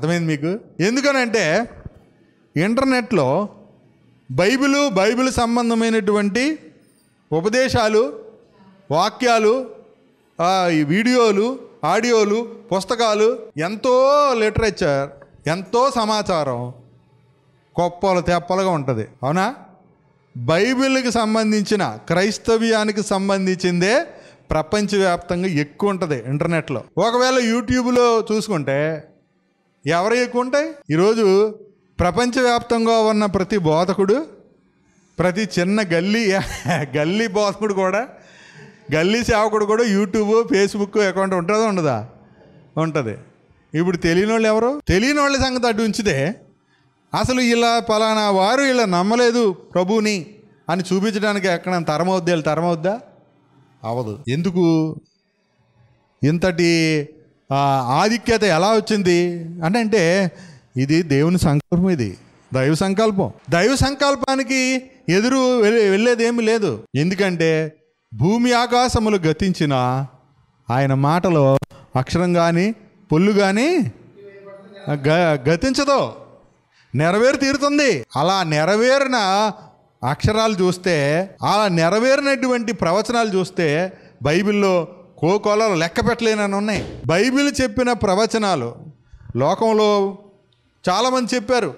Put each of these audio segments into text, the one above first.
అర్థమైంది మీకు? ఎందుకనంటే ఇంటర్నెట్లో బైబిల్ సంబంధమైనటువంటి ఉపదేశాలు, వాక్యాలు, ఈ వీడియోలు, ఆడియోలు, పుస్తకాలు, ఎంతో లిటరేచర్, ఎంతో సమాచారం గొప్పలు తెప్పలుగా ఉంటుంది. అవునా? బైబిల్కి సంబంధించిన, క్రైస్తవ్యానికి సంబంధించిందే ప్రపంచవ్యాప్తంగా ఎక్కువ ఉంటుంది ఇంటర్నెట్లో. ఒకవేళ యూట్యూబ్లో చూసుకుంటే ఎవరు ఎక్కువ ఉంటాయి? ఈరోజు ప్రపంచవ్యాప్తంగా ఉన్న ప్రతి బోధకుడు, ప్రతి చిన్న గల్లీ బోధకుడు కూడా, గల్లీ సేవకుడు కూడా యూట్యూబ్, ఫేస్బుక్ అకౌంట్ ఉంటుందా ఉండదా? ఉంటుంది. ఇప్పుడు తెలియని వాళ్ళు ఎవరు? తెలియని వాళ్ళ సంగతి అటు ఉంచితే, అసలు ఇలా పలానా వారు ఇలా నమ్మలేదు ప్రభువుని అని చూపించడానికి ఎక్కడ తరమవుద్దా? అవదు. ఎందుకు ఇంతటి ఆధిక్యత ఎలా వచ్చింది అంటే ఇది దేవుని సంకల్పం. ఇది దైవ సంకల్పం. దైవ సంకల్పానికి ఎదురు వెళ్ళేదేమీ లేదు. ఎందుకంటే భూమి ఆకాశములు గతించిన ఆయన మాటలో అక్షరం కానీ పొల్లు కానీ గతించదు, నెరవేరు తీరుతుంది. అలా నెరవేరిన అక్షరాలు చూస్తే, అలా నెరవేరినటువంటి ప్రవచనాలు చూస్తే బైబిల్లో కోకొలలు లెక్క పెట్టలేనని ఉన్నాయి. బైబిల్ చెప్పిన ప్రవచనాలు లోకంలో చాలామంది చెప్పారు.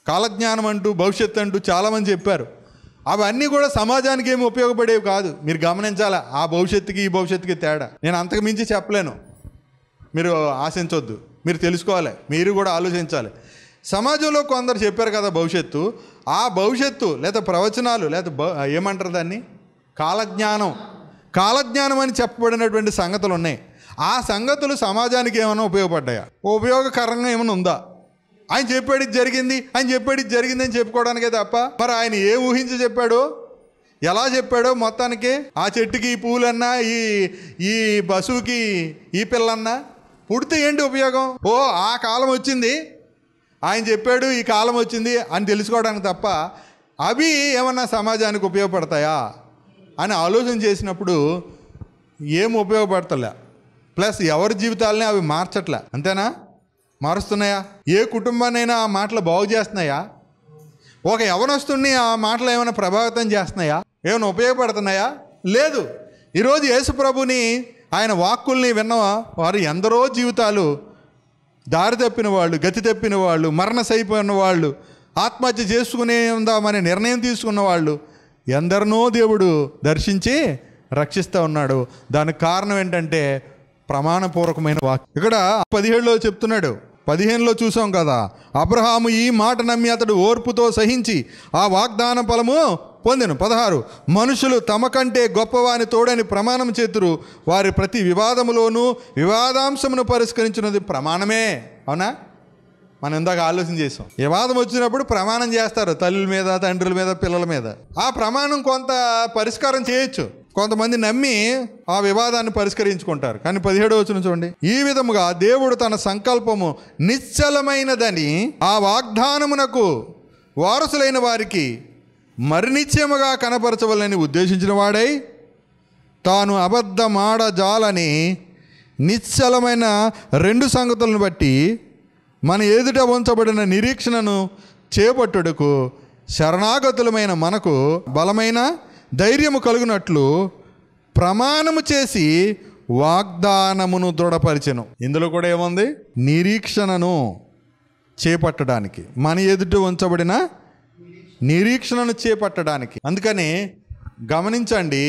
కాలజ్ఞానం అంటూ, భవిష్యత్తు అంటూ చాలామంది చెప్పారు. అవన్నీ కూడా సమాజానికి ఏమి ఉపయోగపడేవి కాదు. మీరు గమనించాలా ఆ భవిష్యత్తుకి ఈ భవిష్యత్తుకి తేడా. నేను అంతకు మించి చెప్పలేను. మీరు ఆశించొద్దు, మీరు తెలుసుకోవాలి, మీరు కూడా ఆలోచించాలి. సమాజంలో కొందరు చెప్పారు కదా భవిష్యత్తు, ఆ భవిష్యత్తు లేదా ప్రవచనాలు లేదా ఏమంటారు దాన్ని, కాలజ్ఞానం అని చెప్పబడినటువంటి సంగతులు ఉన్నాయి. ఆ సంగతులు సమాజానికి ఏమైనా ఉపయోగపడ్డాయా? ఉపయోగకరంగా ఏమైనా ఉందా? ఆయన చెప్పాడు ఇది జరిగింది అని చెప్పుకోవడానికే తప్ప మరి ఆయన ఏ ఊహించి చెప్పాడో, ఎలా చెప్పాడో, మొత్తానికి ఆ చెట్టుకి ఈ పూలన్నా, ఈ పశువుకి ఈ పిల్లన్నా పుడితే ఏంటి ఉపయోగం? ఓ ఆ కాలం వచ్చింది, ఆయన చెప్పాడు ఈ కాలం వచ్చింది అని తెలుసుకోవడానికి తప్ప అవి ఏమన్నా సమాజానికి ఉపయోగపడతాయా అని ఆలోచన చేసినప్పుడు ఏం ఉపయోగపడతలే. ప్లస్ ఎవరి జీవితాలని అవి మార్చట్లే. అంతేనా? మారుస్తున్నాయా? ఏ కుటుంబాన్నైనా ఆ మాటలు బాగు చేస్తున్నాయా? ఒక యవనస్తుని ఆ మాటలు ఏమైనా ప్రభావితం చేస్తున్నాయా? ఏమైనా ఉపయోగపడుతున్నాయా? లేదు. ఈరోజు యేసు ప్రభుని, ఆయన వాక్కుల్ని విన్న వారు ఎందరో జీవితాలు దారి తప్పిన వాళ్ళు, గతి తప్పిన వాళ్ళు, మరణశైపోయిన వాళ్ళు, ఆత్మహత్య చేసుకునే ఉందామని నిర్ణయం తీసుకున్న వాళ్ళు ఎందరినో దేవుడు దర్శించి రక్షిస్తూ ఉన్నాడు. దానికి కారణం ఏంటంటే ప్రమాణపూర్వకమైన వాక్యం. ఇక్కడ 17లో చెప్తున్నాడు, 15లో చూసాం కదా, అబ్రహాము ఈ మాట నమ్మి అతడు ఓర్పుతో సహించి ఆ వాగ్దాన ఫలము పొందెను. 16 మనుషులు తమ కంటే గొప్పవాని తోడని ప్రమాణం చేతురు, వారి ప్రతి వివాదములోనూ వివాదాంశమును పరిష్కరించినది ప్రమాణమే. అవునా? మనం ఇందాక ఆలోచన చేసాం. వివాదం వచ్చినప్పుడు ప్రమాణం చేస్తారు, తల్లుల మీద, తండ్రుల మీద, పిల్లల మీద. ఆ ప్రమాణం కొంత పరిష్కారం చేయొచ్చు, కొంతమంది నమ్మి ఆ వివాదాన్ని పరిష్కరించుకుంటారు. కానీ 17వ వచనం చూడండి, ఈ విధముగా దేవుడు తన సంకల్పము నిశ్చలమైనదని ఆ వాగ్దానమునకు వారసులైన వారికి మరి నిశ్చయముగా కనపరచవలని ఉద్దేశించిన వాడై తాను అబద్ధమాడజాలని నిశ్చలమైన 2 సంగతులను బట్టి మన ఎదుట ఉంచబడిన నిరీక్షణను చేపట్టుటకు శరణాగతులమైన మనకు బలమైన ధైర్యము కలుగునట్లు ప్రమాణము చేసి వాగ్దానమును దృఢపరిచెను. ఇందులో కూడా ఏముంది? నిరీక్షణను చేపట్టడానికి, మన ఎదుట ఉంచబడిన నిరీక్షణను చేపట్టడానికి. అందుకని గమనించండి,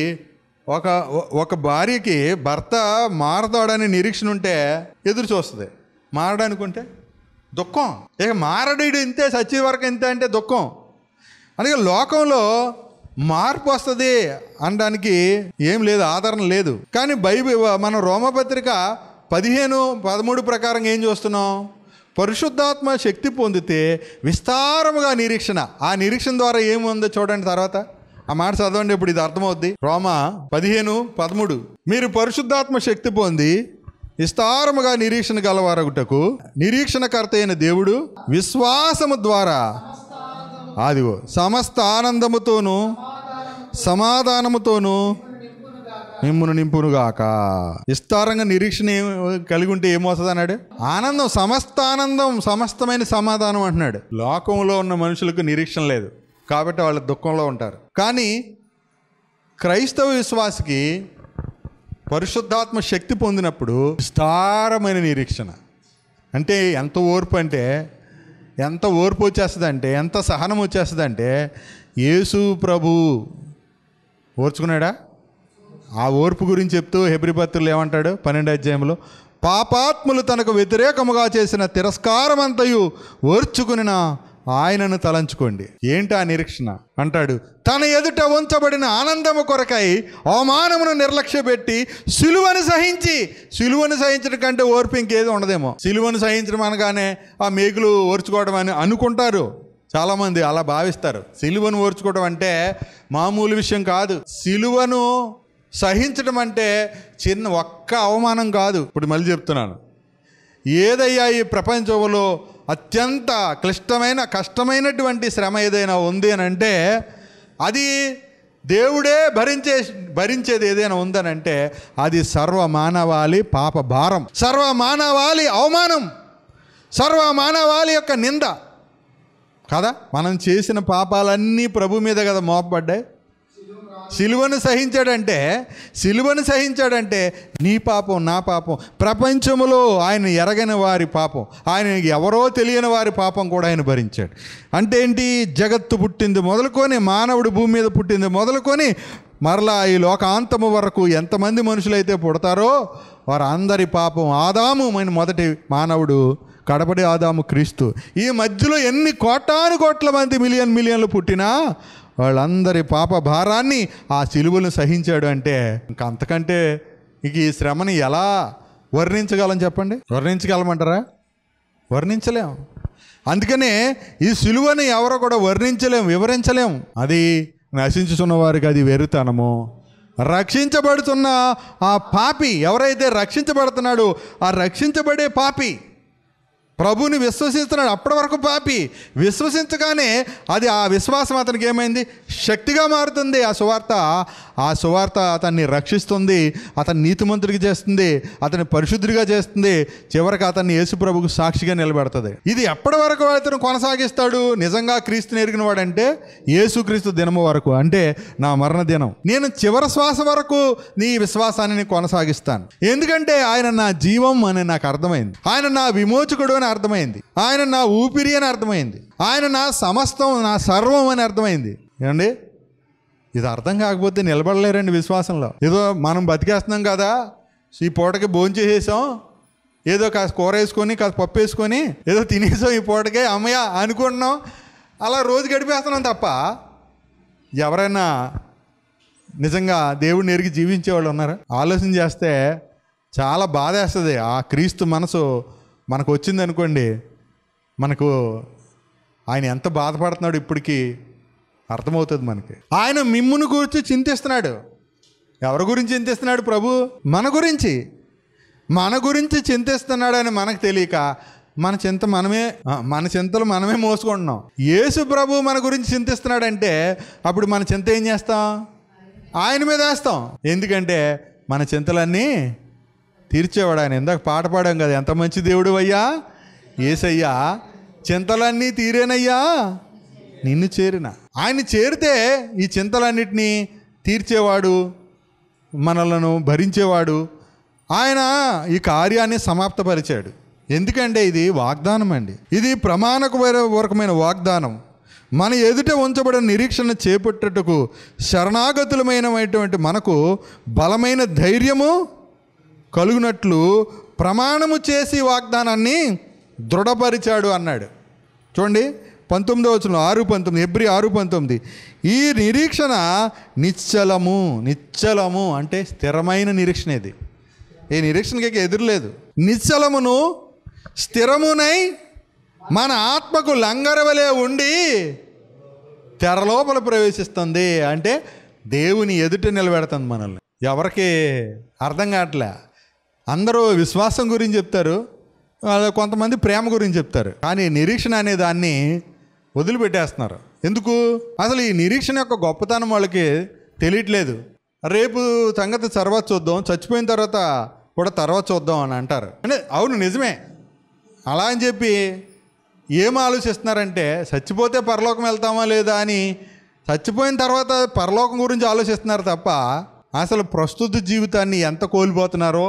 ఒక భార్యకి భర్త మారతాడని నిరీక్షణ ఉంటే ఎదురు చూస్తుంది, మారడానికి ఉంటే దుఃఖం. ఇక మారడు ఇంతే, చచ్చే వరకు ఇంతే అంటే దుఃఖం. అందుకే లోకంలో మార్పు వస్తుంది అనడానికి ఏం లేదు, ఆధారం లేదు. కానీ మన రోమపత్రిక 15:13 ప్రకారం ఏం చూస్తున్నాం? పరిశుద్ధాత్మ శక్తి పొందితే విస్తారముగా నిరీక్షణ. ఆ నిరీక్షణ ద్వారా ఏముందో చూడండి. తర్వాత ఆ మాట చదవండి, ఇప్పుడు ఇది అర్థమవుద్ది. రోమా 15:13 మీరు పరిశుద్ధాత్మ శక్తి పొంది విస్తారముగా నిరీక్షణ గలవారగుటకు నిరీక్షణకర్త అయిన దేవుడు విశ్వాసము ద్వారా అదిగో సమస్త ఆనందముతోనూ సమాధానముతోనూ మిమ్మును నింపునుగాక. విస్తారంగా నిరీక్షణ కలిగి ఉంటే ఏమవుతుంది అన్నాడు? ఆనందం, సమస్త ఆనందం, సమస్తమైన సమాధానం అంటున్నాడు. లోకంలో ఉన్న మనుషులకు నిరీక్షణ లేదు కాబట్టి వాళ్ళు దుఃఖంలో ఉంటారు. కానీ క్రైస్తవ విశ్వాసికి పరిశుద్ధాత్మ శక్తి పొందినప్పుడు విస్తారమైన నిరీక్షణ. అంటే ఎంత ఓర్పు అంటే, ఎంత ఓర్పు వచ్చేస్తుంది అంటే, ఎంత సహనం వచ్చేస్తుంది అంటే, యేసు ప్రభు ఓర్చుకున్నాడా? ఆ ఓర్పు గురించి చెప్తూ హెబ్రీ పత్రికలో ఏమంటాడు 12వ అధ్యాయంలో, పాపాత్ములు తనకు వ్యతిరేకముగా చేసిన తిరస్కారమంతయు ఓర్చుకుని ఆయనను తలంచుకోండి. ఏంటి ఆ నిరీక్షణ అంటాడు? తన ఎదుట ఉంచబడిన ఆనందము కొరకై అవమానమును నిర్లక్ష్యపెట్టి సిలువను సహించడం కంటే ఓర్పు ఇంకేదో ఉండదేమో. సిలువను సహించడం అనగానే ఆ మేకులు ఓర్చుకోవడం అని అనుకుంటారు చాలామంది, అలా భావిస్తారు. సిలువను ఓర్చుకోవడం అంటే మామూలు విషయం కాదు. సిలువను సహించడం అంటే ఒక్క అవమానం కాదు. ఇప్పుడు మళ్ళీ చెప్తున్నాను, ఏదయ్యా ఈ ప్రపంచంలో అత్యంత క్లిష్టమైన కష్టమైనటువంటి శ్రమ ఏదైనా ఉంది అని అంటే అది దేవుడే భరించేది ఏదైనా ఉందనంటే అది సర్వమానవాళి పాప భారం, సర్వమానవాళి అవమానం, సర్వమానవాళి యొక్క నింద కదా. మనం చేసిన పాపాలన్నీ ప్రభు మీద కదా మోపబడ్డాయి. సిలువను సహించాడంటే నీ పాపం నా పాపం, ప్రపంచంలో ఆయన ఎరగని వారి పాపం, ఆయన ఎవరో తెలియని వారి పాపం కూడా ఆయన భరించాడు. అంటే ఏంటి? జగత్తు పుట్టింది మొదలుకొని, మానవుడు భూమి మీద పుట్టింది మొదలుకొని, మరలా ఈ లోకాంతము వరకు ఎంతమంది మనుషులైతే పుడతారో వారందరి పాపం, ఆదాము మొదటి మానవుడు, కడపడి ఆదాము క్రీస్తు, ఈ మధ్యలో ఎన్ని కోట్ల మంది మిలియన్లు పుట్టినా వాళ్ళందరి పాప భారాన్ని ఆ సిలువను సహించాడు. అంటే ఇంకా అంతకంటే ఇక ఈ శ్రమని ఎలా వర్ణించగలం చెప్పండి? వర్ణించగలమంటారా? వర్ణించలేం. అందుకనే ఈ సిలువని ఎవరో కూడా వివరించలేం. అది నశించుతున్న వారికి అది వెర్రితనము, రక్షించబడుతున్న ఆ పాపి ఎవరైతే రక్షించబడుతున్నాడో ఆ రక్షించబడే పాపి ప్రభుని విశ్వసిస్తున్నాడు. అప్పటి వరకు పాపి, విశ్వసించగానే అది ఆ విశ్వాసం అతనికి ఏమైంది? శక్తిగా మారుతుంది. ఆ సువార్త అతన్ని రక్షిస్తుంది, అతన్ని నీతిమంతుడికి చేస్తుంది, అతన్ని పరిశుద్ధుడిగా చేస్తుంది, చివరికి అతన్ని యేసు ప్రభుకు సాక్షిగా నిలబెడుతుంది. ఇది ఎప్పటి వరకు అతను కొనసాగిస్తాడు? నిజంగా క్రీస్తుని ఎరిగిన వాడంటే యేసుక్రీస్తు దినము వరకు, అంటే నా మరణ దినం, నేను చివరి శ్వాస వరకు నీ విశ్వాసాన్ని కొనసాగిస్తాను. ఎందుకంటే ఆయన నా జీవం అని నాకు అర్థమైంది, ఆయన నా విమోచకుడు అని అర్థమైంది, ఆయన నా ఊపిరి అని అర్థమైంది, ఆయన నా సమస్తం, నా సర్వం అని అర్థమైంది. ఏమండి, ఇది అర్థం కాకపోతే నిలబడలేరండి విశ్వాసంలో. ఏదో మనం బతికేస్తున్నాం కదా, ఈ పూటకి భోంచేసేసాం, ఏదో కాస్త కూర వేసుకొని కాస్త పప్పు వేసుకొని ఏదో తినేసాం, ఈ పూటకే అమ్మయ్య అనుకుంటున్నాం, అలా రోజు గడిపేస్తున్నాం తప్ప ఎవరైనా నిజంగా దేవుడిని ఎరిగి జీవించేవాళ్ళు ఉన్నారా? ఆలోచన చేస్తే చాలా బాధ వేస్తుంది. ఆ క్రీస్తు మనసు మనకు వచ్చింది అనుకోండి, మనకు ఆయన ఎంత బాధపడుతున్నాడు ఇప్పటికీ అర్థమవుతుంది మనకి. ఆయన మిమ్మును గురించి చింతిస్తున్నాడు. ఎవరి గురించి చింతిస్తున్నాడు? ప్రభు మన గురించి చింతిస్తున్నాడని మనకు తెలియక మన చింతలు మనమే మోసుకుంటున్నాం. యేసు ప్రభు మన గురించి చింతిస్తున్నాడంటే అప్పుడు మన చింత ఏం చేస్తాం? ఆయన మీద వేస్తాం. ఎందుకంటే మన చింతలన్నీ తీర్చేవాడు ఆయన. ఇందాక పాట పాడాం కదా, ఎంత మంచి దేవుడు అయ్యా యేసయ్యా, చింతలన్నీ తీరేనయ్యా నిన్ను చేరిన. ఆయన చేరితే ఈ చింతలన్నిటినీ తీర్చేవాడు, మనలను భరించేవాడు. ఆయన ఈ కార్యాన్ని సమాప్తపరిచాడు. ఎందుకంటే ఇది వాగ్దానం అండి, ఇది ప్రమాణపూర్వకమైన వాగ్దానం. మన ఎదుట ఉంచబడిన నిరీక్షణ చేపట్టుటకు శరణాగతులమైనటువంటి మనకు బలమైన ధైర్యము కలుగునట్లు ప్రమాణము చేసి వాగ్దానాన్ని దృఢపరిచాడు అన్నాడు. చూడండి 19వ వచనం 6:19, హెబ్రీ 6:19. ఈ నిరీక్షణ నిశ్చలము అంటే స్థిరమైన నిరీక్షణ. ఇది ఈ నిరీక్షణకి ఎదురులేదు. నిశ్చలమును స్థిరమునై మన ఆత్మకు లంగరవలే ఉండి తెరలోపల ప్రవేశిస్తుంది. అంటే దేవుని ఎదుట నిలబెడుతుంది మనల్ని. ఎవరికి అర్థం కావట్లే. అందరూ విశ్వాసం గురించి చెప్తారు, కొంతమంది ప్రేమ గురించి చెప్తారు, కానీ నిరీక్షణ అనే దాన్ని వదిలిపెట్టేస్తున్నారు. ఎందుకు? అసలు ఈ నిరీక్షణ యొక్క గొప్పతనం వాళ్ళకి తెలియట్లేదు. రేపు సంగతి తర్వాత చూద్దాం, చచ్చిపోయిన తర్వాత కూడా తర్వాత చూద్దాం అని అంటారు. అంటే అవును నిజమే. అలా అని చెప్పి ఏం ఆలోచిస్తున్నారంటే చచ్చిపోతే పరలోకం వెళ్తామా లేదా అని, చచ్చిపోయిన తర్వాత పరలోకం గురించి ఆలోచిస్తున్నారు తప్ప అసలు ప్రస్తుత జీవితాన్ని ఎంత కోల్పోతున్నారో,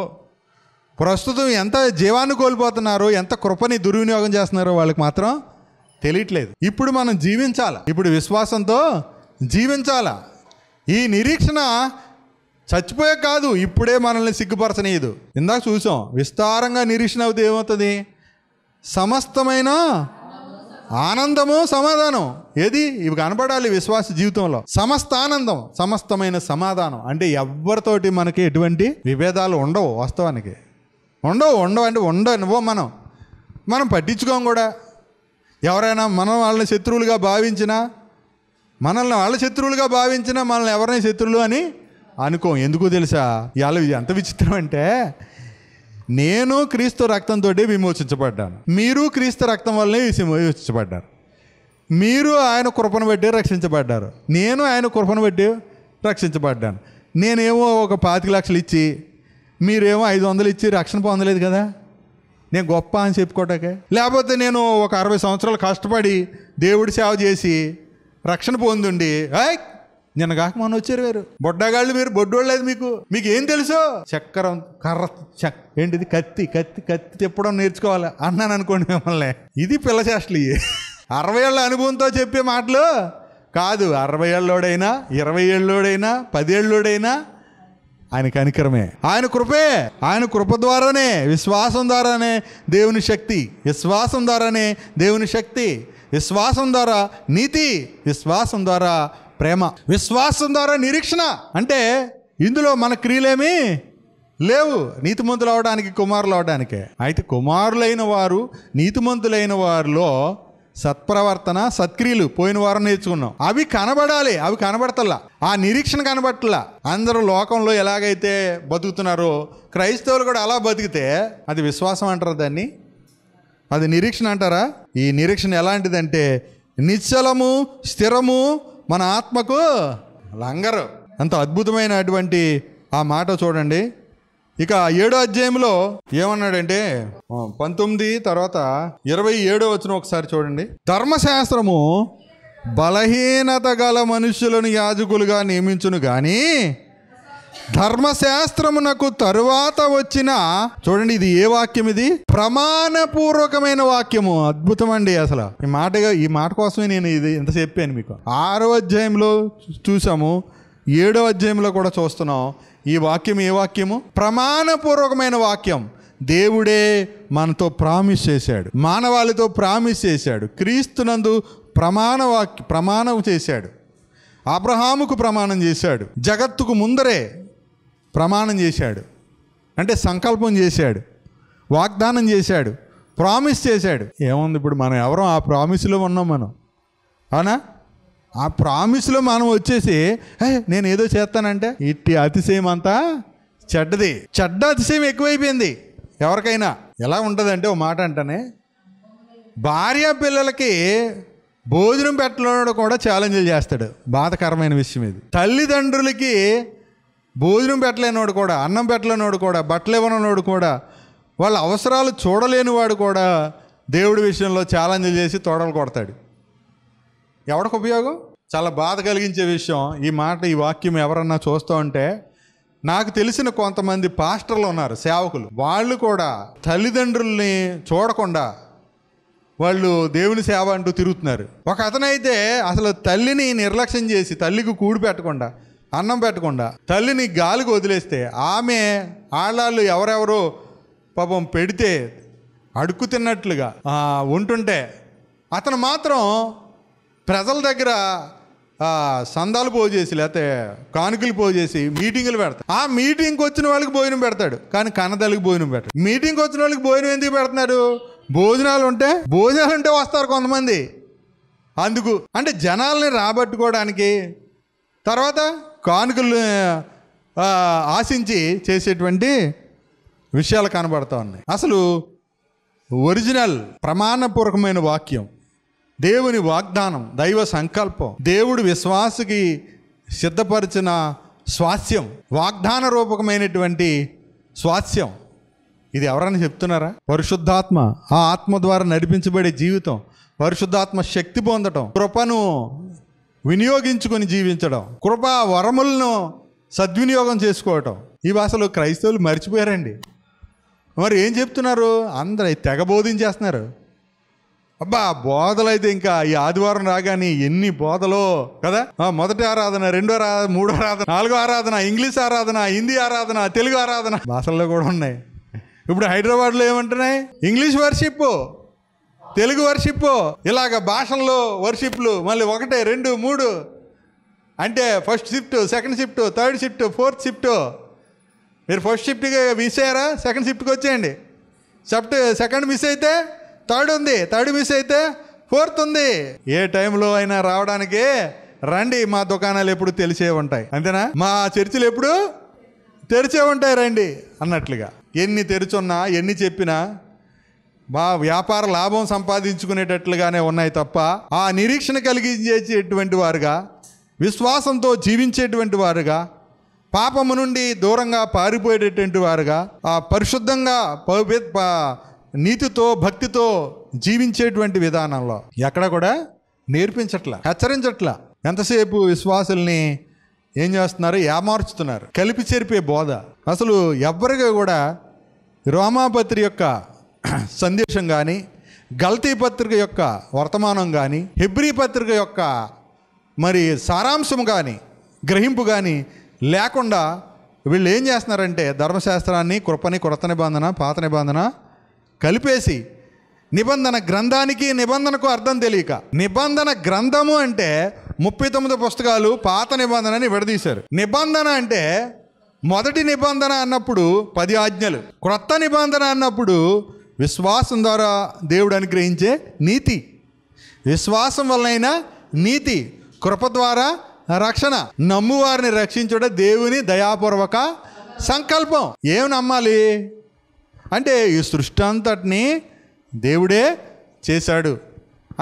ప్రస్తుతం ఎంత జీవాన్ని కోల్పోతున్నారో, ఎంత కృపని దుర్వినియోగం చేస్తున్నారో వాళ్ళకి మాత్రం తెలియట్లేదు. ఇప్పుడు మనం జీవించాలా, ఇప్పుడు విశ్వాసంతో జీవించాలా. ఈ నిరీక్షణ చచ్చిపోయే కాదు, ఇప్పుడే మనల్ని సిగ్గుపరచనీయదు. ఇందాక చూసాం, విస్తారంగా నిరీక్షణ అవుతే ఏమవుతుంది? సమస్తమైన ఆనందము, సమాధానం. ఏది ఇవి కనపడాలి విశ్వాస జీవితంలో. సమస్త ఆనందం, సమస్తమైన సమాధానం. అంటే ఎవరితోటి మనకి ఎటువంటి విభేదాలు ఉండవు. వాస్తవానికి ఉండవు అంటే ఉండనివ్వం. మనం పట్టించుకోం కూడా. ఎవరైనా మనం వాళ్ళని శత్రువులుగా భావించినా, మనల్ని వాళ్ళ శత్రువులుగా భావించినా మనల్ని ఎవరైనా శత్రువులు అని అనుకోం. ఎందుకు తెలుసా? ఇవాళ ఎంత విచిత్రం అంటే, నేను క్రీస్తు రక్తంతో విమోచించబడ్డాను, మీరు క్రీస్తు రక్తం వల్లనే విమోచించబడ్డారు. మీరు ఆయన కృపను బట్టి రక్షించబడ్డారు, నేను ఆయన కృపను బట్టి రక్షించబడ్డాను. నేనేమో ఒక 25 లక్షలు ఇచ్చి, మీరేమో 500 ఇచ్చి రక్షణ పొందలేదు కదా. నేను గొప్ప అని చెప్పుకోవటాకే. లేకపోతే నేను ఒక 60 సంవత్సరాలు కష్టపడి దేవుడి సేవ చేసి రక్షణ పొందుండి, నిన్న కాక మనం వచ్చారు వేరు బొడ్డగాళ్ళు, మీరు బొడ్డోళ్ళలేదు. మీకు ఏం తెలుసు? చక్రం, కర్ర, ఏంటిది, కత్తి తిప్పడం నేర్చుకోవాలి అన్నాను అనుకోండి మిమ్మల్ని. ఇది పిల్ల చేష్టలు. 60 ఏళ్ళ అనుభవంతో చెప్పే మాటలు కాదు. 60 ఏళ్ళోడైనా, 20 ఏళ్ళోడైనా, 10 ఏళ్ళోడైనా ఆయన కనికరమే, ఆయన కృపే. ఆయన కృప ద్వారానే, విశ్వాసం ద్వారానే దేవుని శక్తి, విశ్వాసం ద్వారానే దేవుని శక్తి, విశ్వాసం ద్వారా నీతి, విశ్వాసం ద్వారా ప్రేమ, విశ్వాసం ద్వారా నిరీక్షణ. అంటే ఇందులో మన క్రియలేమీ లేవు నీతిమంతులు అవడానికి, కుమారులు అవడానికే. అయితే కుమారులైన వారు, నీతిమంతులైన వారిలో సత్ప్రవర్తన, సత్క్రియలు పోయిన వారం నేర్చుకున్నాం. అవి కనబడాలి. అవి కనబడతల్లా, ఆ నిరీక్షణ కనబడట్లా. అందరూ లోకంలో ఎలాగైతే బతుకుతున్నారో క్రైస్తవులు కూడా అలా బతికితే అది విశ్వాసం అంటారా? దాన్ని అది నిరీక్షణ అంటారా? ఈ నిరీక్షణ ఎలాంటిదంటే నిశ్చలము, స్థిరము, మన ఆత్మకు లంగరు. అంత అద్భుతమైనటువంటి ఆ మాట చూడండి. ఇక 7వ అధ్యాయంలో ఏమన్నాడంటే 19 తర్వాత 27 వచ్చిన ఒకసారి చూడండి. ధర్మశాస్త్రము బలహీనత గల మనుషులను యాజకులుగా నియమించును గాని ధర్మశాస్త్రమునకు తరువాత వచ్చిన, చూడండి ఇది ఏ వాక్యం? ఇది ప్రమాణపూర్వకమైన వాక్యము. అద్భుతం అండి. అసలు ఈ మాట కోసమే నేను ఇది ఎంత చెప్పాను మీకు. 6వ అధ్యాయంలో చూసాము, 7వ అధ్యాయంలో కూడా చూస్తున్నాం. ఈ వాక్యం ఏ వాక్యము? ప్రమాణపూర్వకమైన వాక్యం. దేవుడే మనతో ప్రామిస్ చేశాడు, మానవాళితో ప్రామిస్ చేశాడు. క్రీస్తునందు ప్రమాణం చేశాడు. అబ్రహాముకు ప్రమాణం చేశాడు, జగత్తుకు ముందరే ప్రమాణం చేశాడు. అంటే సంకల్పం చేశాడు, వాగ్దానం చేశాడు, ప్రామిస్ చేశాడు. ఏముంది ఇప్పుడు మనం ఎవరో ఆ ప్రామిస్లో ఉన్నాం మనం, అవునా? ఆ ప్రామిస్లో మనం వచ్చేసి నేను ఏదో చేస్తానంటే ఇట్టి అతిశయం అంతా చెడ్డది. చెడ్డ అతిశయం ఎక్కువైపోయింది ఎవరికైనా. ఎలా ఉంటుందంటే ఓ మాట అంటానే, భార్య పిల్లలకి భోజనం పెట్టలేడు కూడా ఛాలెంజ్లు చేస్తాడు. బాధకరమైన విషయం ఇది. తల్లిదండ్రులకి భోజనం పెట్టలేనివాడు కూడా, అన్నం పెట్టలేనివాడు కూడా, బట్టలు ఇవ్వనోడు కూడా, వాళ్ళ అవసరాలు చూడలేనివాడు కూడా దేవుడి విషయంలో ఛాలెంజ్లు చేసి తోడలు కొడతాడు. ఎవరికి ఉపయోగం? చాలా బాధ కలిగించే విషయం ఈ మాట, ఈ వాక్యం ఎవరన్నా చూస్తూ ఉంటే, నాకు తెలిసిన కొంతమంది పాస్టర్లు ఉన్నారు, సేవకులు. వాళ్ళు కూడా తల్లిదండ్రుల్ని చూడకుండా వాళ్ళు దేవుని సేవ అంటూ తిరుగుతున్నారు. ఒక అతనైతే అసలు తల్లిని నిర్లక్ష్యం చేసి, తల్లికి కూడి పెట్టకుండా, అన్నం పెట్టకుండా, తల్లిని గాలికి వదిలేస్తే, ఆమె ఆళ్ళాళ్ళు ఎవరెవరో పాపం పెడితే అడుక్కు తిన్నట్లుగా ఉంటుంటే, అతను మాత్రం ప్రజల దగ్గర సందాలు పోజేసి, లేకపోతే కానుకలు పోజేసి మీటింగులు పెడతాడు. ఆ మీటింగ్కి వచ్చిన వాళ్ళకి భోజనం పెడతాడు, కానీ కన్నతల్లికి భోజనం పెడతాడు. మీటింగ్కి వచ్చిన వాళ్ళకి భోజనం ఎందుకు పెడుతున్నాడు? భోజనాలు ఉంటే వస్తారు కొంతమంది. అందుకు అంటే జనాల్ని రాబట్టుకోవడానికి, తర్వాత కానుకలు ఆశించి చేసేటువంటి విషయాలు కనబడుతూ ఉన్నాయి. అసలు ఒరిజినల్ ప్రమాణపూర్వకమైన వాక్యం, దేవుని వాగ్దానం, దైవ సంకల్పం, దేవుడు విశ్వాసకి సిద్ధపరిచిన స్వాస్థ్యం, వాగ్దాన రూపకమైనటువంటి స్వాస్థ్యం. ఇది ఎవరైనా చెప్తున్నారా? పరిశుద్ధాత్మ, ఆ ఆత్మ ద్వారా నడిపించబడే జీవితం, పరిశుద్ధాత్మ శక్తి పొందటం, కృపను వినియోగించుకొని జీవించడం, కృపా వరములను సద్వినియోగం చేసుకోవటం. ఇవి అసలు క్రైస్తవులు మర్చిపోయారండి. మరి ఏం చెప్తున్నారు? అందరూ తెగ బోధించేస్తున్నారు. అబ్బా బోధలు అయితే ఇంకా ఈ ఆదివారం రాగానే ఎన్ని బోధలో కదా. మొదటి ఆరాధన, రెండో ఆరాధన, మూడో ఆరాధన, నాలుగో ఆరాధన, ఇంగ్లీష్ ఆరాధన, హిందీ ఆరాధన, తెలుగు ఆరాధన, భాషల్లో కూడా ఉన్నాయి. ఇప్పుడు హైదరాబాద్లో ఏమంటున్నాయి? ఇంగ్లీష్ వర్షిప్, తెలుగు వర్షిప్, ఇలాగ భాషల్లో వర్షిప్లు, మళ్ళీ 1, 2, 3 అంటే first shift, second shift, third shift, fourth shift. మీరు ఫస్ట్ షిఫ్ట్కి మిస్ అయ్యారా? సెకండ్ షిఫ్ట్కి వచ్చేయండి. సెకండ్ మిస్ అయితే థర్డ్ ఉంది, థర్డ్ మిస్ అయితే ఫోర్త్ ఉంది. ఏ టైంలో అయినా రావడానికి రండి. మా దుకాణాలు ఎప్పుడు తెలిసే ఉంటాయి, అంతేనా? మా చర్చిలు ఎప్పుడు తెరిచే ఉంటాయి, రండి అన్నట్లుగా. ఎన్ని తెరిచున్నా, ఎన్ని చెప్పినా మా వ్యాపార లాభం సంపాదించుకునేటట్లుగానే ఉన్నాయి తప్ప ఆ నిరీక్షణ కలిగించేటువంటి వారుగా, విశ్వాసంతో జీవించేటువంటి వారుగా, పాపము నుండి దూరంగా పారిపోయేటటువంటి వారుగా, ఆ పరిశుద్ధంగా నీతితో భక్తితో జీవించేటువంటి విధానంలో ఎక్కడ కూడా నేర్పించట్లా, హెచ్చరించట్లా. ఎంతసేపు విశ్వాసుల్ని ఏం చేస్తున్నారు? ఏమార్చుతున్నారు. కలిపి చెరిపే బోధ. అసలు ఎవ్వరిగా కూడా రోమాపత్రిక యొక్క సందేశం కానీ, గల్తీ పత్రిక యొక్క వర్తమానం కానీ, హెబ్రీ పత్రిక యొక్క మరి సారాంశం కానీ, గ్రహింపు కానీ లేకుండా వీళ్ళు ఏం చేస్తున్నారంటే ధర్మశాస్త్రాన్ని, కృపని, క్రొత్త నిబంధన, పాత నిబంధన కలిపేసి నిబంధన గ్రంథానికి నిబంధనకు అర్థం తెలియక, నిబంధన గ్రంథము అంటే 39 పుస్తకాలు, పాత నిబంధనని విడదీశారు. నిబంధన అంటే మొదటి నిబంధన అన్నప్పుడు 10 ఆజ్ఞలు, క్రొత్త నిబంధన అన్నప్పుడు విశ్వాసం ద్వారా దేవుడు అనుగ్రహించే నీతి, విశ్వాసం వలనైనా నీతి, కృప ద్వారా రక్షణ, నమ్మువారిని రక్షించడం దేవుని దయాపూర్వక సంకల్పం. ఏం నమ్మాలి అంటే ఈ సృష్టి అంతటిని దేవుడే చేశాడు.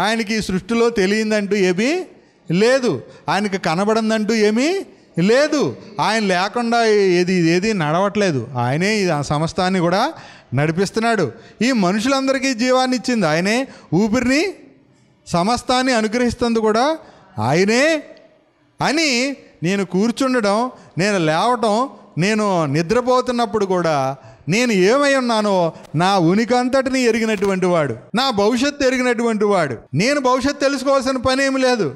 ఆయనకి ఈ సృష్టిలో తెలియందంటూ ఏమీ లేదు, ఆయనకి కనబడిందంటూ ఏమీ లేదు, ఆయన లేకుండా ఏది నడవట్లేదు. ఆయనే ఈ సమస్తాన్ని కూడా నడిపిస్తున్నాడు. ఈ మనుషులందరికీ జీవాన్ని ఇచ్చింది ఆయనే, ఊపిరిని సమస్తాన్ని అనుగ్రహిస్తుంది కూడా ఆయనే అని నేను కూర్చుండడం, నేను లేవటం, నేను నిద్రపోతున్నప్పుడు కూడా నేను ఏమై ఉన్నానో నా ఉనికి అంతటిని ఎరిగినటువంటి వాడు, నా భవిష్యత్తు ఎరిగినటువంటి వాడు. నేను భవిష్యత్తు తెలుసుకోవాల్సిన పని ఏమి లేదు,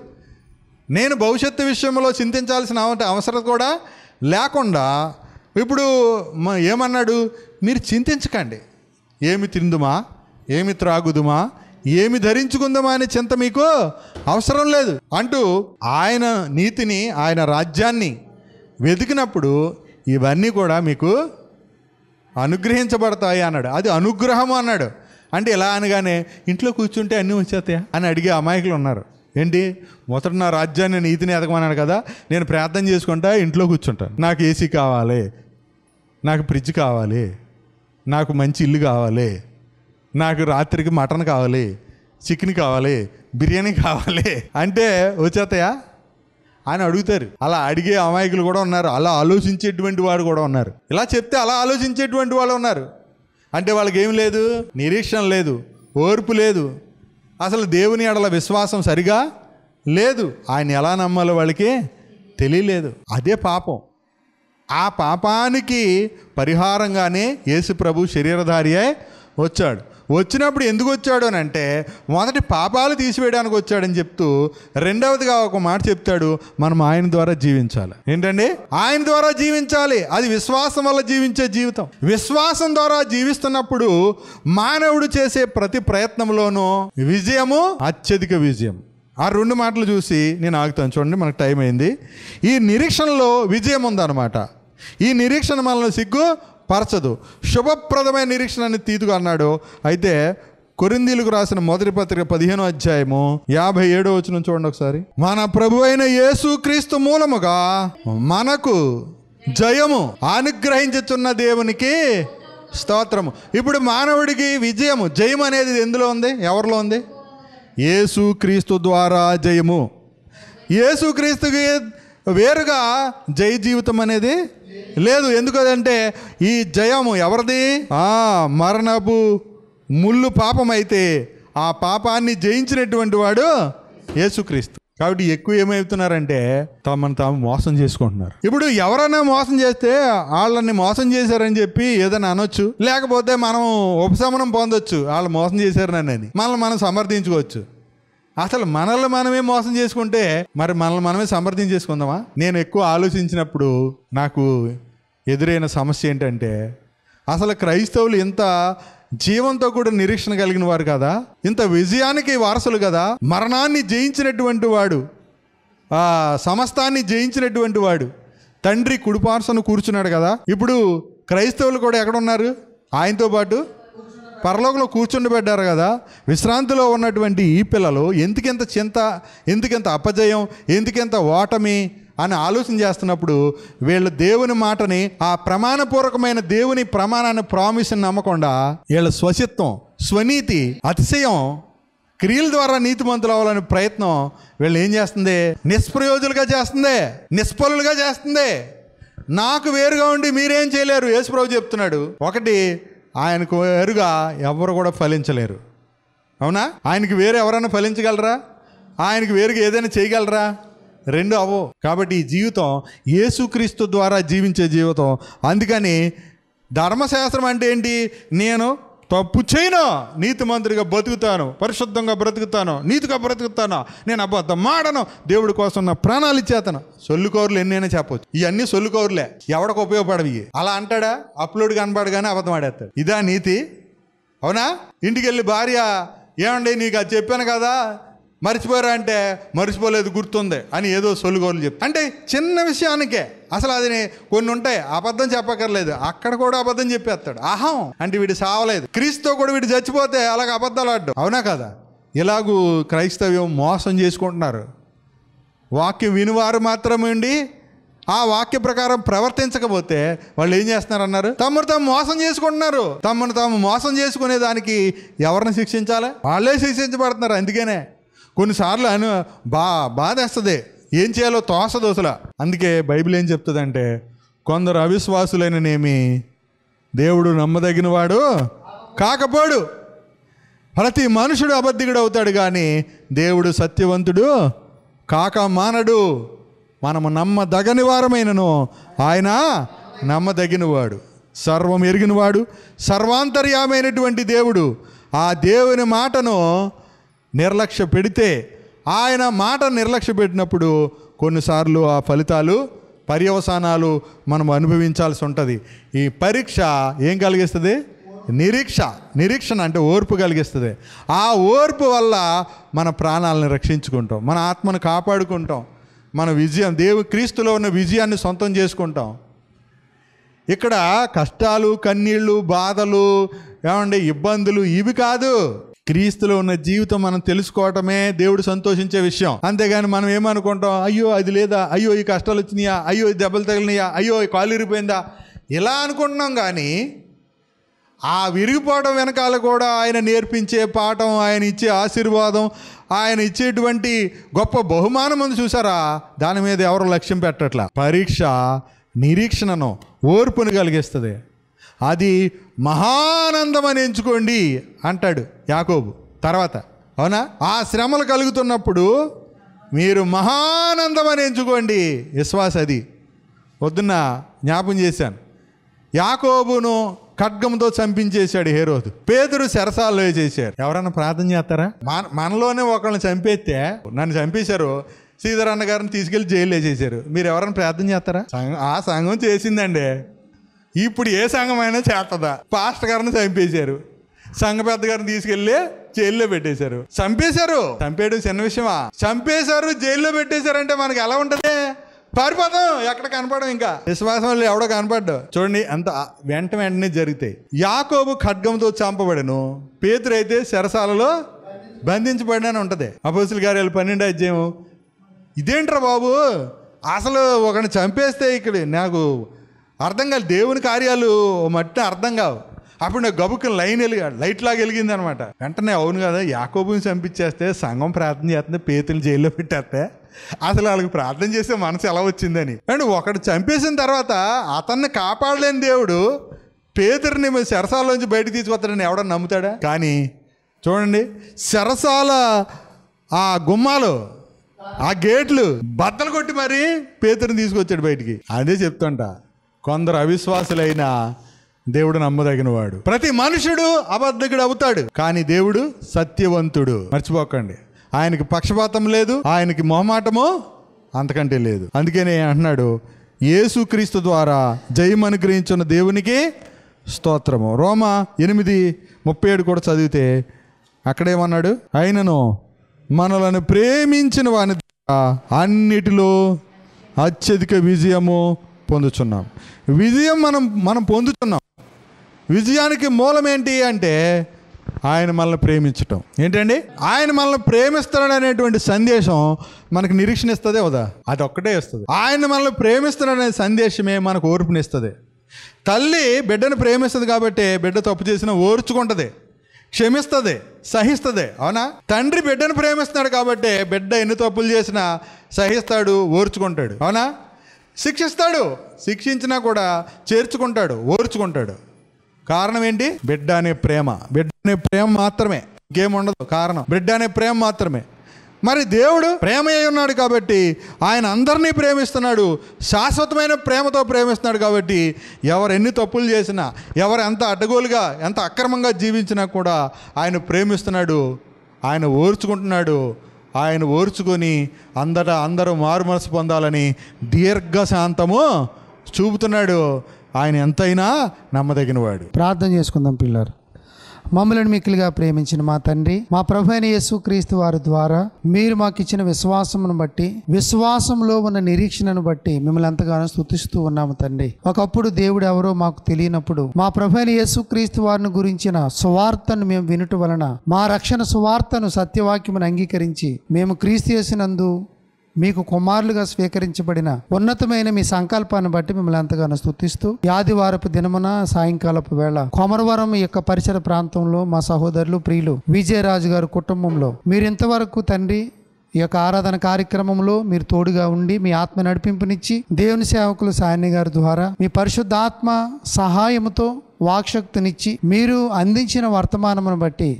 నేను భవిష్యత్తు విషయంలో చింతించాల్సిన అవసరం కూడా లేకుండా ఇప్పుడు ఏమన్నాడు? మీరు చింతించకండి, ఏమి తిందుమా, ఏమి త్రాగుదుమా, ఏమి ధరించుకుందామా అనే చింత మీకు అవసరం లేదు అంటూ ఆయన నీతిని, ఆయన రాజ్యాన్ని వెతికినప్పుడు ఇవన్నీ కూడా మీకు అనుగ్రహించబడతాయి అన్నాడు. అది అనుగ్రహము అన్నాడు. అంటే ఎలా అనగానే ఇంట్లో కూర్చుంటే అన్నీ వచ్చేస్తాయా అని అడిగే అమాయకులు ఉన్నారు. ఏంటి, మొదట నా రాజ్యాన్ని, నీతిని ఎదగమన్నాడు కదా, నేను ప్రార్థన చేసుకుంటా ఇంట్లో కూర్చుంటాను, నాకు ఏసీ కావాలి, నాకు ఫ్రిడ్జ్ కావాలి, నాకు మంచి ఇల్లు కావాలి, నాకు రాత్రికి మటన్ కావాలి, చికెన్ కావాలి, బిర్యానీ కావాలి అంటే వచ్చేస్తాయా అని అడుగుతారు. అలా అడిగే అమాయకులు కూడా ఉన్నారు, అలా ఆలోచించేటువంటి వాడు కూడా ఉన్నారు. ఇలా చెప్తే అలా ఆలోచించేటువంటి వాళ్ళు ఉన్నారు. అంటే వాళ్ళకి ఏం లేదు, నిరీక్షణ లేదు, ఓర్పు లేదు, అసలు దేవుని ఎడల విశ్వాసం సరిగా లేదు, ఆయన ఎలా నమ్మాలో వాళ్ళకి తెలియలేదు. అదే పాపం. ఆ పాపానికి పరిహారంగానే యేసు ప్రభు శరీరధారి అయి వచ్చాడు. వచ్చినప్పుడు ఎందుకు వచ్చాడు అని అంటే మొదటి పాపాలు తీసివేయడానికి వచ్చాడని చెప్తూ రెండవదిగా ఒక మాట చెప్తాడు, మనం ఆయన ద్వారా జీవించాలి. ఏంటండి? ఆయన ద్వారా జీవించాలి. అది విశ్వాసం వల్ల జీవించే జీవితం. విశ్వాసం ద్వారా జీవిస్తున్నప్పుడు మానవుడు చేసే ప్రతి ప్రయత్నంలోనూ విజయము, అత్యధిక విజయం. ఆ రెండు మాటలు చూసి నేను ఆగుతాను. చూడండి, మనకు టైం అయింది. ఈ నిరీక్షణలో విజయం ఉందన్నమాట. ఈ నిరీక్షణ మనల్ని సిగ్గుపరచదు. శుభప్రదమైన నిరీక్షణ అని తీతుగా అన్నాడు. అయితే కొరింథీయులకు రాసిన మొదటి పత్రిక 15వ అధ్యాయము 57వ వచనం చూడండి ఒకసారి. మన ప్రభు అయిన యేసు క్రీస్తు మూలముగా మనకు జయము అనుగ్రహించుచున్న దేవునికి స్తోత్రము. ఇప్పుడు మానవుడికి విజయము, జయం అనేది ఎందులో ఉంది? ఎవరిలో ఉంది? యేసు క్రీస్తు ద్వారా జయము. యేసు క్రీస్తుకి వేరుగా జయ జీవితం అనేది లేదు. ఎందుకంటే ఈ జయము ఎవరిది? మరణపు ముళ్ళు పాపం అయితే ఆ పాపాన్ని జయించినటువంటి వాడు యేసుక్రీస్తు. కాబట్టి ఎక్కువ ఏమవుతున్నారంటే తమను తాము మోసం చేసుకుంటున్నారు. ఇప్పుడు ఎవరైనా మోసం చేస్తే వాళ్ళని మోసం చేశారని చెప్పి ఏదైనా అనొచ్చు, లేకపోతే మనం ఉపశమనం పొందొచ్చు, వాళ్ళు మోసం చేశారని మనల్ని మనం సమర్థించుకోవచ్చు. అసలు మనల్ని మనమే మోసం చేసుకుంటే మరి మనల్ని మనమే సమర్థించేసుకుందామా? నేను ఎక్కువ ఆలోచించినప్పుడు నాకు ఎదురైన సమస్య ఏంటంటే, అసలు క్రైస్తవులు ఇంత జీవంతో కూడా నిరీక్షణ కలిగిన వారు కదా, ఇంత విజయానికి వారసులు కదా, మరణాన్ని జయించినటువంటి వాడు, సమస్తాన్ని జయించినటువంటి వాడు తండ్రి కుడిపార్శ్వన కూర్చున్నాడు కదా. ఇప్పుడు క్రైస్తవులు కూడా ఎక్కడున్నారు? ఆయనతో పాటు పరలోకంలో కూర్చుండబెట్టారు కదా. విశ్రాంతిలో ఉన్నటువంటి ఈ పిల్లలు ఎందుకెంత చింత, ఎందుకెంత అపజయం, ఎందుకెంత ఓటమి అని ఆలోచన చేస్తున్నప్పుడు వీళ్ళ దేవుని మాటని, ఆ ప్రమాణపూర్వకమైన దేవుని ప్రమాణాన్ని, ప్రామిస్ని నమ్మకుండా వీళ్ళ స్వచిత్వం, స్వనీతి, అతిశయం, క్రియల ద్వారా నీతిమంతులు అవ్వాలనే ప్రయత్నం వీళ్ళు ఏం చేస్తుంది? నిష్ప్రయోజులుగా చేస్తుంది, నిష్ఫలులుగా చేస్తుంది. నాకు వేరుగా ఉండి మీరేం చేయలేరు యేసుప్రభు చెప్తున్నాడు. ఒకటి, ఆయనకు వేరుగా ఎవరు కూడా ఫలించలేరు. అవునా? ఆయనకి వేరే ఎవరైనా ఫలించగలరా? ఆయనకి వేరుగా ఏదైనా చేయగలరా? రెండు అవో. కాబట్టి ఈ జీవితం యేసుక్రీస్తు ద్వారా జీవించే జీవితం. అందుకని ధర్మశాస్త్రం అంటే ఏంటి? నేను తప్పు చేయను, నీతిమంతుడిగా బతుకుతాను, పరిశుద్ధంగా బ్రతుకుతాను, నీతిగా బ్రతుకుతాను, నేను అబద్ధం మాడను, దేవుడి కోసం నా ప్రాణాలు ఇచ్చేతాను. సొల్లుకోరులు ఎన్నైనా చెప్పవచ్చు. ఇవన్నీ సొల్లుకోరులే, ఎవడికి ఉపయోగపడవి. అలా అంటాడా? అప్లోడ్ కనపడగానే అబద్ధం ఆడేస్తాడు. ఇదా నీతి? అవునా? ఇంటికి వెళ్ళి భార్య, ఏమండి నీకు అది చెప్పాను కదా, మర్చిపోయారా అంటే, మర్చిపోలేదు, గుర్తుంది అని ఏదో సొల్లుగోలు చెప్తా. అంటే చిన్న విషయానికే అసలు అది కొన్ని ఉంటాయి, అబద్ధం చెప్పక్కర్లేదు, అక్కడ కూడా అబద్ధం చెప్పేస్తాడు. అహం అంటే వీడు సావలేదు, క్రీస్తుతో కూడా వీడు చచ్చిపోతే అలాగ అబద్ధాలు ఆడ్డు. అవునా కదా? ఇలాగూ క్రైస్తవ్యం మోసం చేసుకుంటున్నారు. వాక్యం వినివారు మాత్రమే ఉండి ఆ వాక్య ప్రకారం ప్రవర్తించకపోతే వాళ్ళు ఏం చేస్తున్నారన్నారు? తమను తాము మోసం చేసుకుంటున్నారు. తమను తాము మోసం చేసుకునే దానికి ఎవరిని శిక్షించాలి? వాళ్ళే శిక్షించబడుతున్నారు. అందుకనే కొన్నిసార్లు బాధేస్తుంది, ఏం చేయాలో తోసదోసలా. అందుకే బైబిల్ ఏం చెప్తుందంటే, కొందరు అవిశ్వాసులైననేమి దేవుడు నమ్మదగిన వాడు కాకపోడు. ప్రతి మనుషుడు అబద్ధికుడు అవుతాడు కానీ దేవుడు సత్యవంతుడు కాక మానడు. మనము నమ్మదగని వారమైనను ఆయన నమ్మదగినవాడు, సర్వం ఎరిగినవాడు, సర్వాంతర్యామైనటువంటి దేవుడు. ఆ దేవుని మాటను నిర్లక్ష్య పెడితే, ఆయన మాట నిర్లక్ష్య పెట్టినప్పుడు కొన్నిసార్లు ఆ ఫలితాలు, పర్యవసానాలు మనం అనుభవించాల్సి ఉంటుంది. ఈ పరీక్ష ఏం కలిగిస్తుంది? నిరీక్షణ అంటే ఓర్పు కలిగిస్తుంది. ఆ ఓర్పు వల్ల మన ప్రాణాలను రక్షించుకుంటాం, మన ఆత్మను కాపాడుకుంటాం, మన విజయం, క్రీస్తులో ఉన్న విజయాన్ని సొంతం చేసుకుంటాం. ఇక్కడ కష్టాలు, కన్నీళ్ళు, బాధలు, ఏమంటే ఇబ్బందులు ఇవి కాదు. క్రీస్తులో ఉన్న జీవితం మనం తెలుసుకోవటమే దేవుడు సంతోషించే విషయం. అంతేగాని మనం ఏమనుకుంటాం? అయ్యో అది లేదా, అయ్యో ఈ కష్టాలు వచ్చినాయా, అయ్యో ఈ దెబ్బలు తగిలినాయా, అయ్యో ఈ కాలు ఇరిగిపోయిందా, ఇలా అనుకుంటున్నాం. కానీ ఆ విరిగిపోవడం వెనకాల కూడా ఆయన నేర్పించే పాఠం, ఆయన ఇచ్చే ఆశీర్వాదం, ఆయన ఇచ్చేటువంటి గొప్ప బహుమానం ఉంది చూసారా, దాని మీద ఎవరు లక్ష్యం పెట్టట్లా. పరీక్ష నిరీక్షణను, ఓర్పును కలిగిస్తుంది. అది మహానందం అని ఎంచుకోండి అంటాడు యాకోబు తర్వాత. అవునా? ఆ శ్రమలు కలుగుతున్నప్పుడు మీరు మహానందం అని ఎంచుకోండి. విశ్వాస అది పొద్దున్న జ్ఞాపం చేశాను. యాకోబును ఖడ్గంతో చంపించేశాడు హేరోదు. పేతురు చెరసాల్లో చేశారు. ఎవరన్నా ప్రార్థన చేస్తారా? మనలోనే ఒకళ్ళని చంపేస్తే, నన్ను చంపేశారు, శ్రీధర్ అన్న గారిని తీసుకెళ్లి జైలు వేసేసారు, మీరు ఎవరైనా ప్రార్థన చేస్తారా? ఆ సంఘం చేసిందండి. ఇప్పుడు ఏ సంఘం అయినా చేస్తుందా? పాస్టర్ గారిని చంపేశారు, సంఘ పెద్ద గారిని తీసుకెళ్లి జైల్లో పెట్టేశారు. చంపేయడం చిన్న విషయమా? చంపేశారు, జైల్లో పెట్టేశారంటే మనకి ఎలా ఉంటుంది? పారిపోతాం, ఎక్కడ కనపడం. ఇంకా విశ్వాసం వాళ్ళు ఎవడో కనపడ్డావు చూడండి, అంత వెంటనే జరుగుతాయి. యాకోబు ఖడ్గంతో చంపబడను, పేతురు అయితే చెరసాలలో బంధించబడినని ఉంటుంది. అపోస్తుల కార్యాలు 12వ అధ్యాయం. ఇదేంట్రా బాబు, అసలు ఒకరిని చంపేస్తే ఇక్కడ నాకు అర్థం కాదు, దేవుని కార్యాలు మట్టి అర్థం కావు. అప్పుడు నాకు గబుక్కుని లైట్ లాగా వెలిగింది అనమాట. వెంటనే అవును కదా, యాకోబుని చంపించేస్తే సంఘం ప్రార్థన చేస్తుంది, పేతులు జైల్లో పెట్టేస్తే అసలు వాళ్ళకి ప్రార్థన చేసే మనసు ఎలా వచ్చిందని. అండ్ ఒకడు చంపేసిన తర్వాత అతన్ని కాపాడలేని దేవుడు పేతురుని చెరసాలలోంచి బయటకు తీసుకొస్తాడని ఎవడన్నా నమ్ముతాడా? కానీ చూడండి, చెరసాల ఆ గుమ్మాలు, ఆ గేట్లు బద్దలు కొట్టి మరి పేతురుని తీసుకొచ్చాడు బయటికి. అదే చెప్తుంట, కొందరు అవిశ్వాసులైన దేవుడు నమ్మదగిన వాడు. ప్రతి మనుషుడు అబద్ధకుడు అవుతాడు, కానీ దేవుడు సత్యవంతుడు. మర్చిపోకండి, ఆయనకి పక్షపాతం లేదు, ఆయనకి మొహమాటము అంతకంటే లేదు. అందుకనే అంటున్నాడు, యేసుక్రీస్తు ద్వారా జయం అనుగ్రహించిన దేవునికి స్తోత్రము. రోమా 8:37 కూడా చదివితే అక్కడేమన్నాడు, అయినను మనలను ప్రేమించిన వాని ద్వారా అన్నిటిలో అత్యధిక విజయము పొందుతున్నాం. విజయం మనం పొందుతున్నాం. విజయానికి మూలం ఏంటి అంటే ఆయన మనల్ని ప్రేమించటం. ఏంటండి? ఆయన మనల్ని ప్రేమిస్తాడు అనేటువంటి సందేశం మనకు నిరీక్షణ ఇస్తుంది కదా, అది ఒక్కటే ఇస్తుంది. ఆయన మనల్ని ప్రేమిస్తాడనే సందేశమే మనకు ఓర్పునిస్తుంది. తల్లి బిడ్డను ప్రేమిస్తుంది కాబట్టి బిడ్డ తప్పు చేసినా ఓర్చుకుంటుంది, క్షమిస్తుంది, సహిస్తుంది. అవునా? తండ్రి బిడ్డను ప్రేమిస్తున్నాడు కాబట్టి బిడ్డ ఎన్ని తప్పులు చేసినా సహిస్తాడు, ఓర్చుకుంటాడు. అవునా? శిక్షిస్తాడు, శిక్షించినా కూడా చేర్చుకుంటాడు, ఓర్చుకుంటాడు. కారణం ఏంటి? బిడ్డ అనే ప్రేమ. బిడ్డ అనే ప్రేమ మాత్రమే, ఇంకేముండదు. కారణం బిడ్డ అనే ప్రేమ మాత్రమే. మరి దేవుడు ప్రేమ అయి ఉన్నాడు కాబట్టి ఆయన అందరినీ ప్రేమిస్తున్నాడు, శాశ్వతమైన ప్రేమతో ప్రేమిస్తున్నాడు. కాబట్టి ఎవరు ఎన్ని తప్పులు చేసినా, ఎవరు ఎంత అడ్డగోలుగా ఎంత అక్రమంగా జీవించినా కూడా ఆయన ప్రేమిస్తున్నాడు, ఆయన ఓర్చుకుంటున్నాడు. ఆయన ఓర్చుకొని అందరూ మారు మనసు పొందాలని దీర్ఘశాంతము చూపుతున్నాడు. ఆయన ఎంతైనా నమ్మదగినవాడు. ప్రార్థన చేసుకుందాం పిల్లలు. మమ్మల్ని మిక్కిలిగా ప్రేమించిన మా తండ్రి, మా ప్రభువైన యేసుక్రీస్తు వారి ద్వారా మీరు మాకు ఇచ్చిన విశ్వాసమును బట్టి, విశ్వాసంలో ఉన్న నిరీక్షణను బట్టి మిమ్మల్ని ఎంతగానో స్తుతిస్తూ ఉన్నాము తండ్రి. ఒకప్పుడు దేవుడు ఎవరో మాకు తెలియనప్పుడు మా ప్రభువైన యేసుక్రీస్తు వారిని గురించిన సువార్తను మేము వినుట వలన, మా రక్షణ సువార్తను సత్యవాక్యమును అంగీకరించి మేము క్రీస్తు యేసునందు మీకు కుమారులుగా స్వీకరించబడిన ఉన్నతమైన మీ సంకల్పాన్ని బట్టి మిమ్మల్ని ఎంతగానో స్తుతిస్తూ, ఆదివారపు దినమున సాయంకాలపు వేళ కొమరవరం యొక్క పరిసర ప్రాంతంలో మా సహోదరులు ప్రియులు విజయరాజు గారి కుటుంబంలో మీరు ఇంతవరకు తండ్రి ఈ యొక్క ఆరాధన కార్యక్రమంలో మీరు తోడుగా ఉండి మీ ఆత్మ నడిపింపునిచ్చి దేవుని సేవకులు సాయని గారి ద్వారా మీ పరిశుద్ధాత్మ సహాయముతో వాక్శక్తినిచ్చి మీరు అందించిన వర్తమానమును బట్టి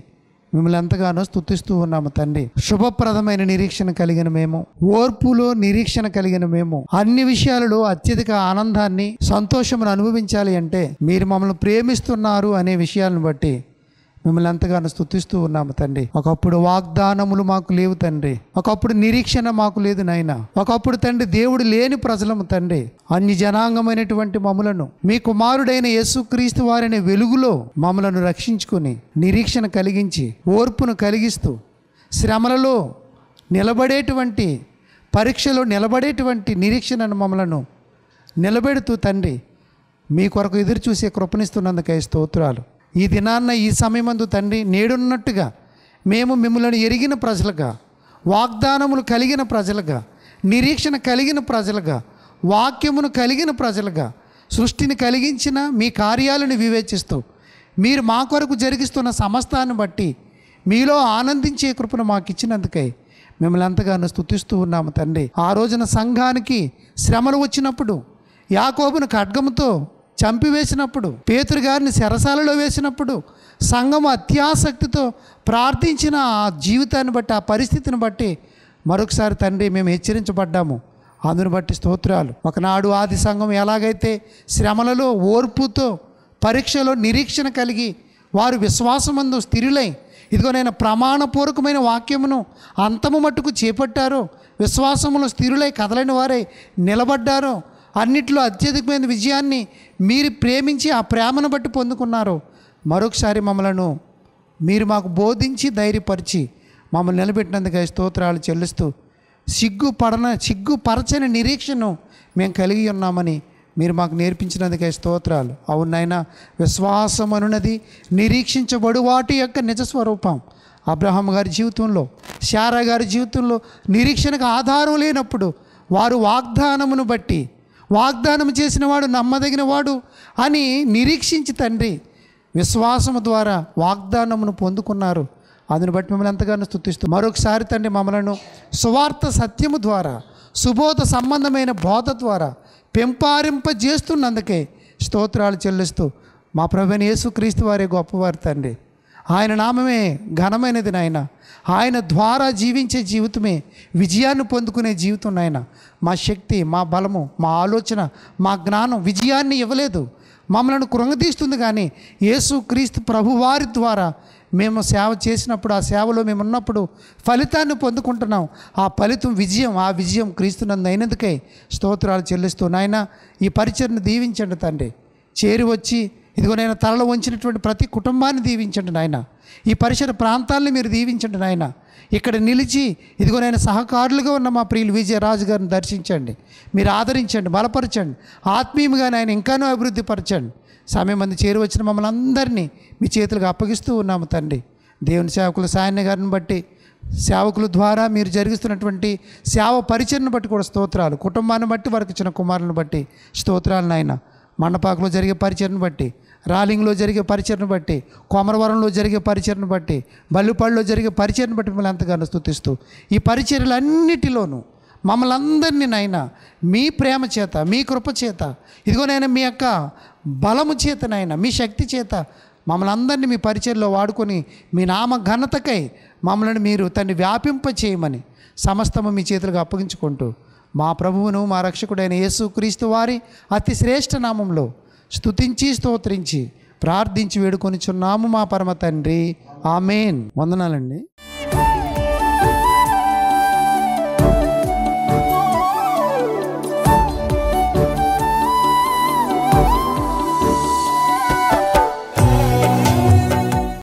మిమ్మల్ని ఎంతగానో స్తుతిస్తూ ఉన్నాము తండ్రి. శుభప్రదమైన నిరీక్షణ కలిగిన మేము, ఓర్పులో నిరీక్షణ కలిగిన మేము అన్ని విషయాలలో అత్యధిక ఆనందాన్ని సంతోషమును అనుభవించాలి అంటే మీరు మమ్మల్ని ప్రేమిస్తున్నారు అనే విషయాలను బట్టి మిమ్మల్ని ఎంతగానో స్తుతిస్తూ ఉన్నాము తండ్రి. ఒకప్పుడు వాగ్దానములు మాకు లేవు తండ్రి, ఒకప్పుడు నిరీక్షణ మాకు లేదు నాయన. ఒకప్పుడు తండ్రి దేవుడు లేని ప్రజలము తండ్రి. అన్ని జనాంగమైనటువంటి మమ్మలను మీ కుమారుడైన యేసుక్రీస్తు వారిని వెలుగులో మమ్మలను రక్షించుకొని నిరీక్షణ కలిగించి ఓర్పును కలిగిస్తూ శ్రమలలో నిలబడేటువంటి, పరీక్షలో నిలబడేటువంటి నిరీక్షణను మమ్మలను నిలబెడుతూ తండ్రి మీ కొరకు ఎదురు చూసే కృపనిస్తున్నందుకై స్తోత్రాలు. ఈ దినాన్న ఈ సమయమందు తండ్రి నేడున్నట్టుగా మేము మిమ్మల్ని ఎరిగిన ప్రజలుగా, వాగ్దానములు కలిగిన ప్రజలుగా, నిరీక్షణ కలిగిన ప్రజలుగా, వాక్యమును కలిగిన ప్రజలుగా, సృష్టిని కలిగించిన మీ కార్యాలను వివేచిస్తూ మీరు మా కొరకు జరిగిస్తున్న సమస్తాన్ని బట్టి మీలో ఆనందించే కృపను మాకు ఇచ్చినందుకై మిమ్మల్ని ఎంతగానో స్తుతిస్తూ ఉన్నాము తండ్రి. ఆ రోజున సంఘానికి శ్రమలు వచ్చినప్పుడు, యాకోబును ఖడ్గముతో చంపివేసినప్పుడు, పేతురు గారిని చెరసాలలో వేసినప్పుడు సంఘము అత్యాసక్తితో ప్రార్థించిన ఆ జీవితాన్ని బట్టి, ఆ పరిస్థితిని బట్టి మరొకసారి తండ్రి మేము హెచ్చరించబడ్డాము. అందుని బట్టి స్తోత్రాలు. ఒకనాడు ఆది సంఘం ఎలాగైతే శ్రమలలో ఓర్పుతో, పరీక్షలో నిరీక్షణ కలిగి వారు విశ్వాసమందు స్థిరులై ఇదిగో నేను ప్రమాణపూర్వకమైన వాక్యమును అంతము మట్టుకు చేపట్టారో, విశ్వాసములో స్థిరులై కదలని వారై నిలబడ్డారో, అన్నిట్లో అత్యధికమైన విజయాన్ని మీరు ప్రేమించి ఆ ప్రేమను బట్టి పొందుకున్నారు. మరొకసారి మమ్మలను మీరు మాకు ధైర్యపరిచి మమ్మల్ని నిలబెట్టినందుకు స్తోత్రాలు చెల్లిస్తూ సిగ్గుపరచని నిరీక్షను మేము కలిగి ఉన్నామని మీరు మాకు నేర్పించినందుకే స్తోత్రాలు. అవునైనా విశ్వాసం అనున్నది నిరీక్షించబడు వాటి యొక్క నిజస్వరూపం. అబ్రహాం గారి జీవితంలో, శారా గారి జీవితంలో నిరీక్షణకు ఆధారం లేనప్పుడు వారు వాగ్దానమును బట్టి, వాగ్దానం చేసిన వాడు నమ్మదగిన వాడు అని నిరీక్షించి తండ్రి విశ్వాసము ద్వారా వాగ్దానమును పొందుకున్నారు. అందుని బట్టి మిమ్మల్ని ఎంతగానో స్తుతిస్తూ మరొకసారి తండ్రి మమ్మలను సువార్త సత్యము ద్వారా సుబోధ సంబంధమైన బోధ ద్వారా పెంపారింపజేస్తున్నందుకే స్తోత్రాలు చెల్లిస్తూ మా ప్రభువైన యేసుక్రీస్తు వారే గొప్పవారు తండ్రి. ఆయన నామమే ఘనమైనది నాయన. ఆయన ద్వారా జీవించే జీవితమే విజయాన్ని పొందుకునే జీవితం నాయన. మా శక్తి, మా బలము, మా ఆలోచన, మా జ్ఞానం విజయాన్ని ఇవ్వలేదు, మమ్మల్ని కృంగతీస్తుంది. కానీ యేసుక్రీస్తు ప్రభువారి ద్వారా మేము సేవ చేసినప్పుడు, ఆ సేవలో మేము ఉన్నప్పుడు ఫలితాన్ని పొందుకుంటున్నాం. ఆ ఫలితం విజయం, ఆ విజయం క్రీస్తునందు అయినందుకే స్తోత్రాలు చెల్లిస్తూ నాయన ఈ పరిచర్ను దీవించండి తండ్రి. చేరి వచ్చి ఇదిగో నేను తలలో వంచినటువంటి ప్రతి కుటుంబాన్ని దీవించండి నాయన. ఈ పరిసర ప్రాంతాలని మీరు దీవించండి నాయన. ఇక్కడ నిలిచి ఇదిగో నేను సహకారులుగా ఉన్న మా ప్రియులు విజయరాజు గారిని దర్శించండి, మీరు ఆదరించండి, బలపరచండి, ఆత్మీయంగా ఆయన ఇంకానూ అభివృద్ధి పరచండి. సమయం మంది చేరి వచ్చిన మమ్మల్ని అందరినీ మీ చేతులకు అప్పగిస్తూ ఉన్నాము తండ్రి. దేవుని సేవకులు సాయన్న గారిని బట్టి, సేవకుల ద్వారా మీరు జరిగిస్తున్నటువంటి సేవ పరిచయను బట్టి కూడా స్తోత్రాలు, కుటుంబాన్ని బట్టి వారికి ఇచ్చిన కుమారులను బట్టి స్తోత్రాలు నాయన. మండపాకులో జరిగే పరిచయను బట్టి, రాలింగ్లో జరిగే పరిచయను బట్టి, కొమరవరంలో జరిగే పరిచయను బట్టి, బల్లుపాడులో జరిగే పరిచయను బట్టి మిమ్మల్ని ఎంతగానో స్తుతిస్తూ ఈ పరిచర్యలన్నిటిలోనూ మమ్మల్ని అందరినీ నాయన మీ ప్రేమ చేత, మీ కృప చేత, ఇదిగో నేను మీ యొక్క బలము చేత నాయన, మీ శక్తి చేత మమ్మల్ని అందరినీ మీ పరిచర్లో వాడుకొని మీ నామ ఘనతకై మమ్మల్ని మీరు తండ్రి వ్యాపింప చేయమని సమస్తము మీ చేతులకు అప్పగించుకుంటూ మా ప్రభువును మా రక్షకుడైన యేసుక్రీస్తు వారి అతి శ్రేష్ఠ నామంలో స్తుతించి స్తోత్రించి ప్రార్థించి వేడుకొనిచున్నాము మా పరమ తండ్రి. ఆమేన్. వందనాలండి.